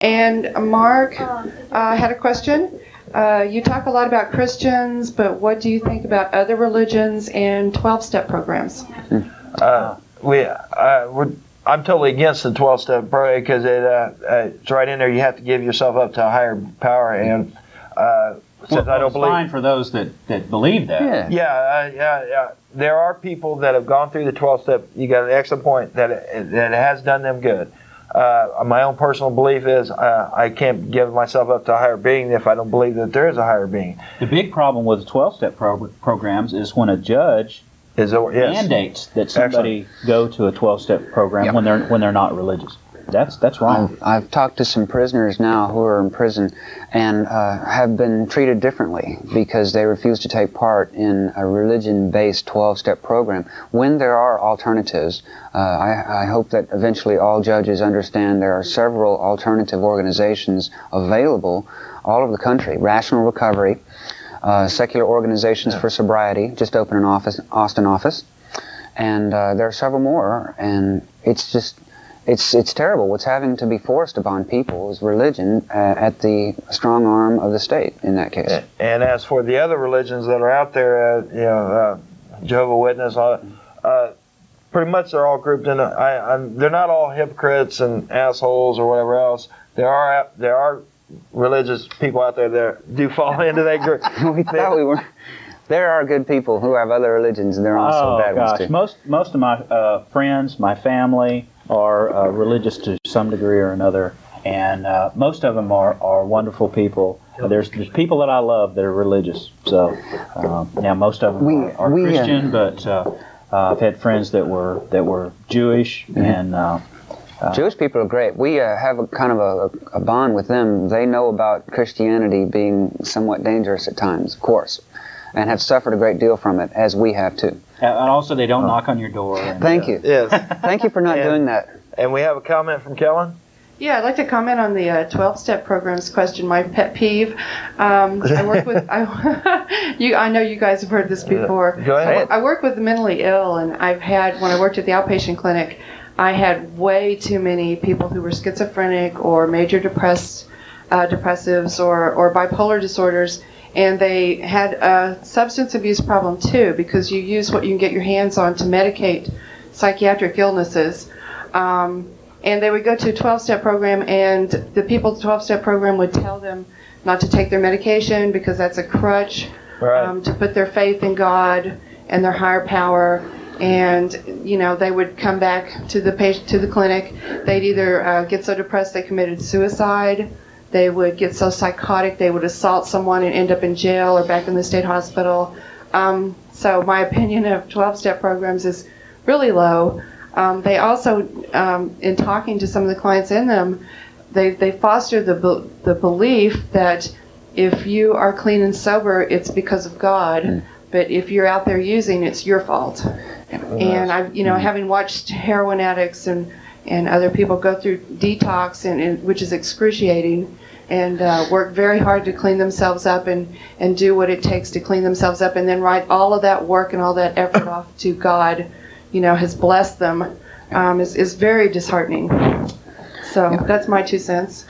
And Mark had a question. You talk a lot about Christians, but what do you think about other religions and 12-step programs? I'm totally against the 12-step program because it's right in there. You have to give yourself up to a higher power, and since I don't believe, fine for those that believe that. Yeah. There are people that have gone through the 12-step. You got an excellent point that it has done them good. My own personal belief is I can't give myself up to a higher being if I don't believe that there is a higher being. The big problem with 12-step programs is when a judge mandates that somebody go to a 12-step program when they're not religious. That's wrong. I've talked to some prisoners now who are in prison and have been treated differently because they refuse to take part in a religion-based 12-step program when there are alternatives. I hope that eventually all judges understand there are several alternative organizations available all over the country. Rational Recovery, secular organizations for sobriety, just opened an Austin office, and there are several more, and it's just... It's terrible. What's having to be forced upon people is religion at the strong arm of the state in that case. And as for the other religions that are out there, Jehovah's Witness, pretty much they're all grouped in. They're not all hypocrites and assholes or whatever else. There are religious people out there that do fall into that group. We thought we were. There are good people who have other religions, and there are also bad ones too. Most of my friends, my family, are religious to some degree or another, and most of them are wonderful people. There's people that I love that are religious. So most of them are Christian, but I've had friends that were Jewish, and Jewish people are great. We have a kind of a bond with them. They know about Christianity being somewhat dangerous at times, of course, and have suffered a great deal from it, as we have too. And also, they don't knock on your door. Thank you. Yes. Thank you for not doing that. And we have a comment from Kellen. Yeah, I'd like to comment on the 12-step programs question. My pet peeve. I work with. I know you guys have heard this before. Go ahead. I work with the mentally ill, and when I worked at the outpatient clinic, I had way too many people who were schizophrenic or major depressives or bipolar disorders. And they had a substance abuse problem too, because you use what you can get your hands on to medicate psychiatric illnesses. And they would go to a 12-step program, and the people at the 12-step program would tell them not to take their medication because that's a crutch, to put their faith in God and their higher power. And they would come back to the clinic. They'd either get so depressed they committed suicide. They would get so psychotic they would assault someone and end up in jail or back in the state hospital. So my opinion of 12-step programs is really low. They also, in talking to some of the clients in them, they foster the belief that if you are clean and sober, it's because of God. But if you're out there using, it's your fault. And I've, having watched heroin addicts and other people go through detox, which is excruciating, and work very hard to clean themselves up and do what it takes to clean themselves up, and then write all of that work and all that effort off to God, has blessed them, is very disheartening. So that's my 2 cents.